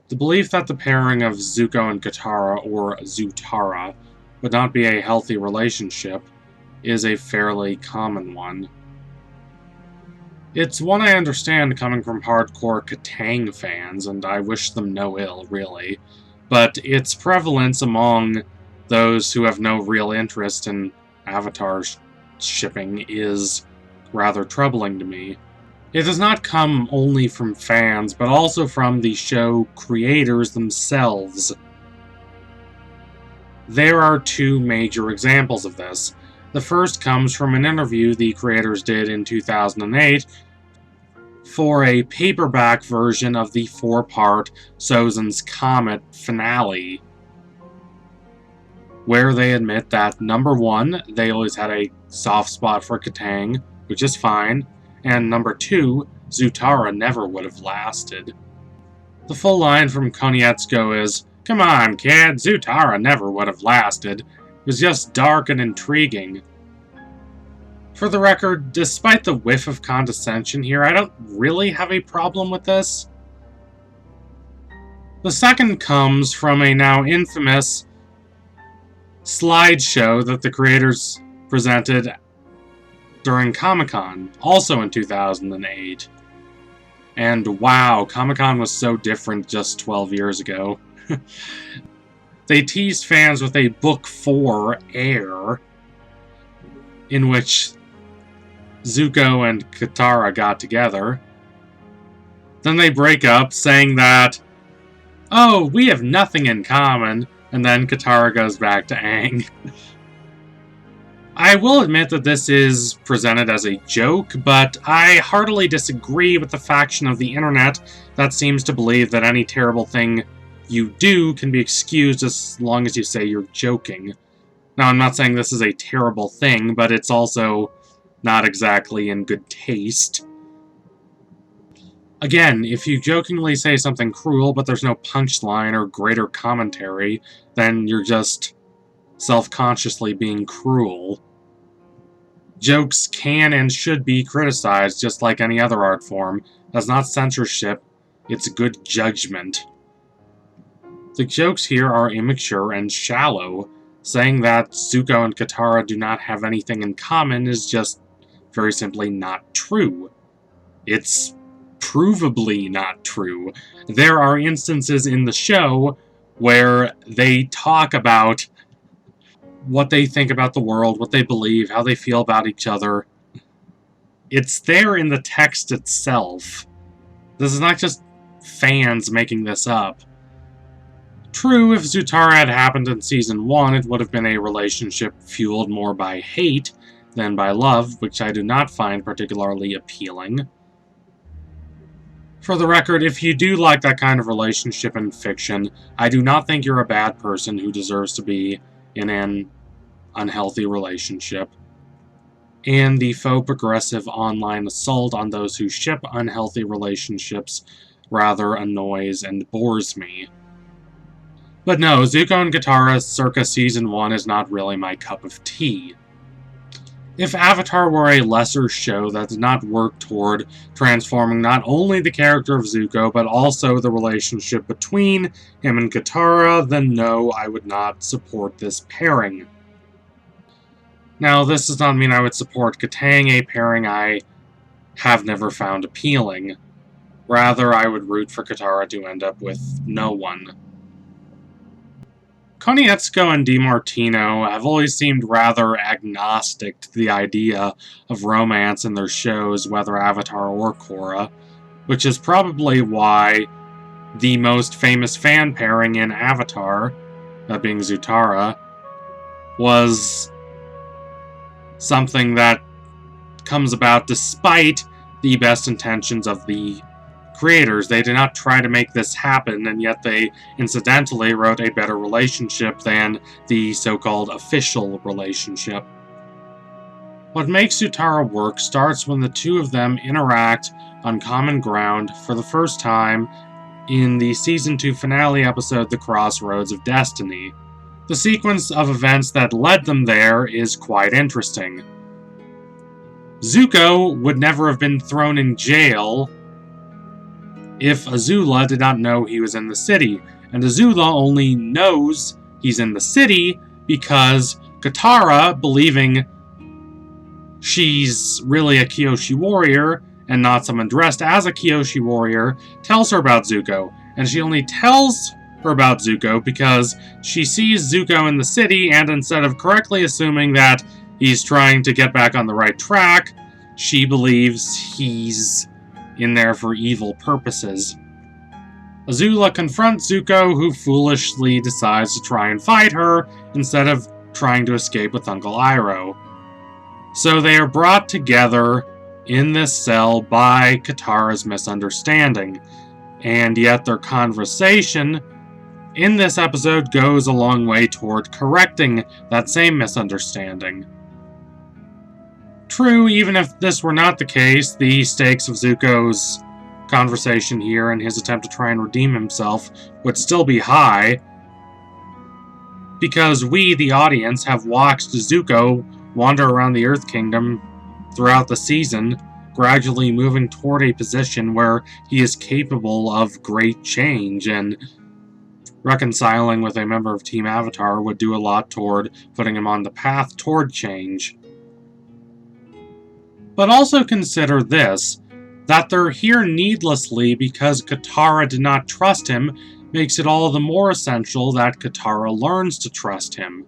The belief that the pairing of Zuko and Katara, or Zutara, would not be a healthy relationship is a fairly common one. It's one I understand coming from hardcore Katang fans, and I wish them no ill, really, but its prevalence among those who have no real interest in Avatar shipping is rather troubling to me. It does not come only from fans, but also from the show creators themselves. There are two major examples of this. The first comes from an interview the creators did in 2008 for a paperback version of the 4-part Sozin's Comet finale, where they admit that, number one, they always had a soft spot for Katang, which is fine, and number two, Zutara never would have lasted. The full line from Konietzko is, "Come on, kid, Zutara never would have lasted. It was just dark and intriguing." For the record, despite the whiff of condescension here, I don't really have a problem with this. The second comes from a now infamous slideshow that the creators presented during Comic-Con, also in 2008. And wow, Comic-Con was so different just 12 years ago. They teased fans with a Book 4 Air, in which Zuko and Katara got together. Then they break up, saying that, "Oh, we have nothing in common," and then Katara goes back to Aang. I will admit that this is presented as a joke, but I heartily disagree with the faction of the internet that seems to believe that any terrible thing you do can be excused as long as you say you're joking. Now, I'm not saying this is a terrible thing, but it's also not exactly in good taste. Again, if you jokingly say something cruel, but there's no punchline or greater commentary, then you're just self-consciously being cruel. Jokes can and should be criticized just like any other art form. That's not censorship, it's good judgment. The jokes here are immature and shallow. Saying that Zuko and Katara do not have anything in common is just very simply not true. It's provably not true. There are instances in the show where they talk about what they think about the world, what they believe, how they feel about each other. It's there in the text itself. This is not just fans making this up. True, if Zutara had happened in Season 1, it would have been a relationship fueled more by hate than by love, which I do not find particularly appealing. For the record, if you do like that kind of relationship in fiction, I do not think you're a bad person who deserves to be in an unhealthy relationship. And the faux progressive online assault on those who ship unhealthy relationships rather annoys and bores me. But no, Zuko and Katara circa Season 1 is not really my cup of tea. If Avatar were a lesser show that did not work toward transforming not only the character of Zuko, but also the relationship between him and Katara, then no, I would not support this pairing. Now, this does not mean I would support Katang, a pairing I have never found appealing. Rather, I would root for Katara to end up with no one. Konietzko and DiMartino have always seemed rather agnostic to the idea of romance in their shows, whether Avatar or Korra, which is probably why the most famous fan pairing in Avatar, that being Zutara, was something that comes about despite the best intentions of the creators. They did not try to make this happen, and yet they incidentally wrote a better relationship than the so-called official relationship. What makes Zutara work starts when the two of them interact on common ground for the first time in the Season 2 finale episode, The Crossroads of Destiny. The sequence of events that led them there is quite interesting. Zuko would never have been thrown in jail if Azula did not know he was in the city, and Azula only knows he's in the city because Katara, believing she's really a Kyoshi warrior and not someone dressed as a Kyoshi warrior, tells her about Zuko, and she only tells her about Zuko because she sees Zuko in the city, and instead of correctly assuming that he's trying to get back on the right track, she believes he's in there for evil purposes. Azula confronts Zuko, who foolishly decides to try and fight her instead of trying to escape with Uncle Iroh. So they are brought together in this cell by Katara's misunderstanding, and yet their conversation in this episode goes a long way toward correcting that same misunderstanding. True, even if this were not the case, the stakes of Zuko's conversation here and his attempt to try and redeem himself would still be high, because we, the audience, have watched Zuko wander around the Earth Kingdom throughout the season, gradually moving toward a position where he is capable of great change, and reconciling with a member of Team Avatar would do a lot toward putting him on the path toward change. But also consider this, that they're here needlessly because Katara did not trust him makes it all the more essential that Katara learns to trust him.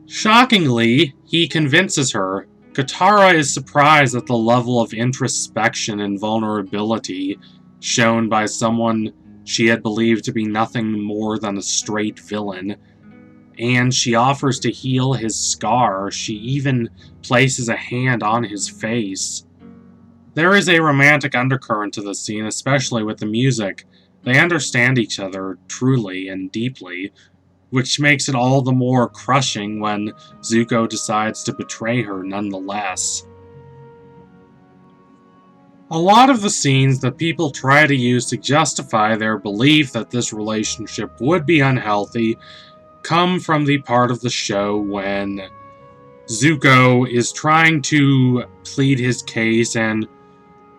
Shockingly, he convinces her. Katara is surprised at the level of introspection and vulnerability shown by someone she had believed to be nothing more than a straight villain, and she offers to heal his scar. She even places a hand on his face. There is a romantic undercurrent to this scene, especially with the music. They understand each other truly and deeply, which makes it all the more crushing when Zuko decides to betray her nonetheless. A lot of the scenes that people try to use to justify their belief that this relationship would be unhealthy come from the part of the show when Zuko is trying to plead his case and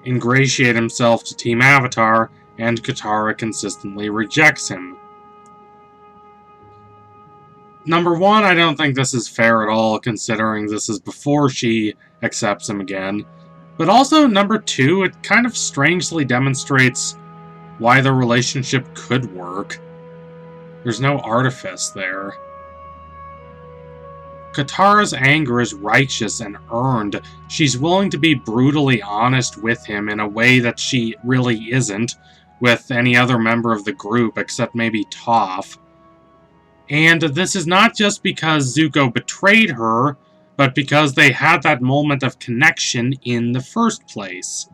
ingratiate himself to Team Avatar, and Katara consistently rejects him. Number one, I don't think this is fair at all, considering this is before she accepts him again. But also, number two, it kind of strangely demonstrates why the relationship could work. There's no artifice there. Katara's anger is righteous and earned. She's willing to be brutally honest with him in a way that she really isn't with any other member of the group except maybe Toph. And this is not just because Zuko betrayed her, but because they had that moment of connection in the first place.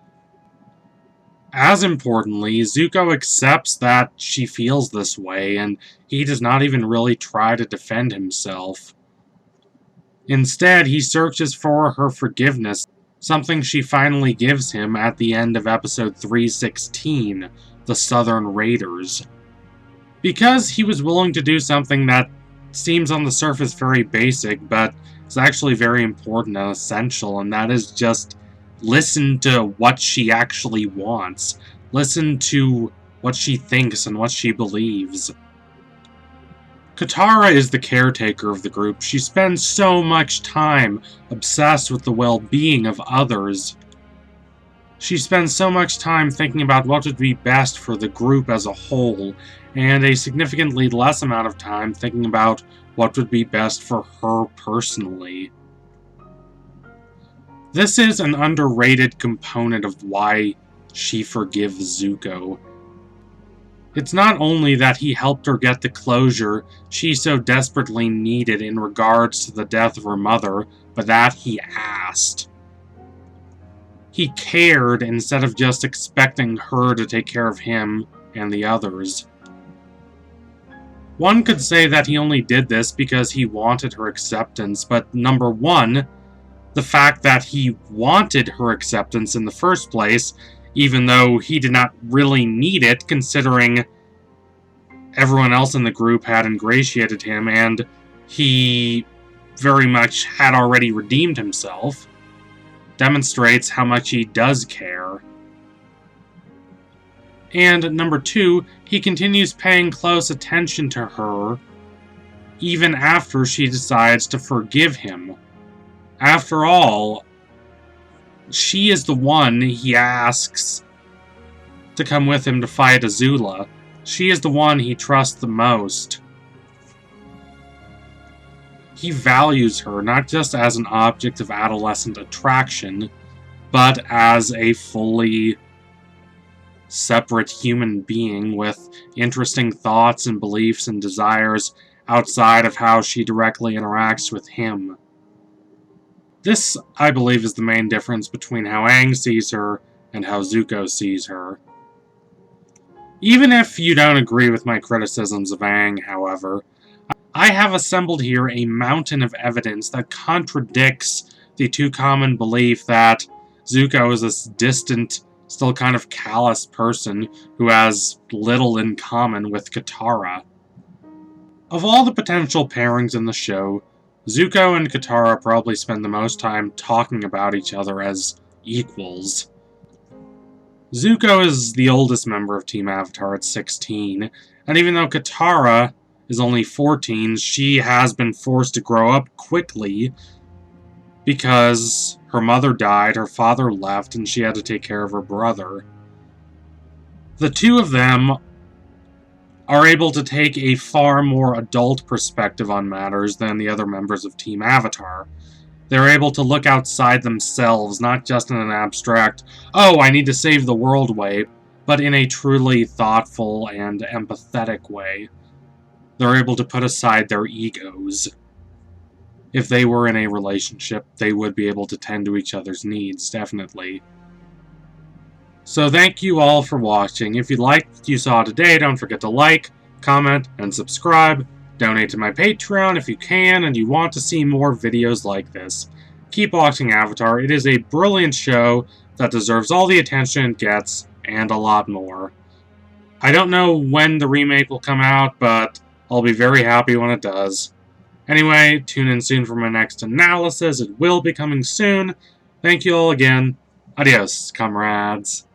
As importantly, Zuko accepts that she feels this way, and he does not even really try to defend himself. Instead, he searches for her forgiveness, something she finally gives him at the end of episode 316, The Southern Raiders. Because he was willing to do something that seems on the surface very basic, but is actually very important and essential, and that is just listen to what she actually wants. Listen to what she thinks and what she believes. Katara is the caretaker of the group. She spends so much time obsessed with the well-being of others. She spends so much time thinking about what would be best for the group as a whole, and a significantly less amount of time thinking about what would be best for her personally. This is an underrated component of why she forgives Zuko. It's not only that he helped her get the closure she so desperately needed in regards to the death of her mother, but that he asked. He cared instead of just expecting her to take care of him and the others. One could say that he only did this because he wanted her acceptance, but number one, the fact that he wanted her acceptance in the first place, even though he did not really need it, considering everyone else in the group had ingratiated him and he very much had already redeemed himself, demonstrates how much he does care. And number 2, he continues paying close attention to her even after she decides to forgive him. After all, she is the one he asks to come with him to fight Azula. She is the one he trusts the most. He values her not just as an object of adolescent attraction, but as a fully separate human being with interesting thoughts and beliefs and desires outside of how she directly interacts with him. This, I believe, is the main difference between how Aang sees her and how Zuko sees her. Even if you don't agree with my criticisms of Aang, however, I have assembled here a mountain of evidence that contradicts the too common belief that Zuko is this distant, still kind of callous person who has little in common with Katara. Of all the potential pairings in the show, Zuko and Katara probably spend the most time talking about each other as equals. Zuko is the oldest member of Team Avatar at 16, and even though Katara is only 14, she has been forced to grow up quickly because her mother died, her father left, and she had to take care of her brother. The two of them are able to take a far more adult perspective on matters than the other members of Team Avatar. They're able to look outside themselves, not just in an abstract, oh, I need to save the world way, but in a truly thoughtful and empathetic way. They're able to put aside their egos. If they were in a relationship, they would be able to tend to each other's needs, definitely. So thank you all for watching. If you liked what you saw today, don't forget to like, comment, and subscribe. Donate to my Patreon if you can and you want to see more videos like this. Keep watching Avatar. It is a brilliant show that deserves all the attention it gets, and a lot more. I don't know when the remake will come out, but I'll be very happy when it does. Anyway, tune in soon for my next analysis. It will be coming soon. Thank you all again. Adios, comrades.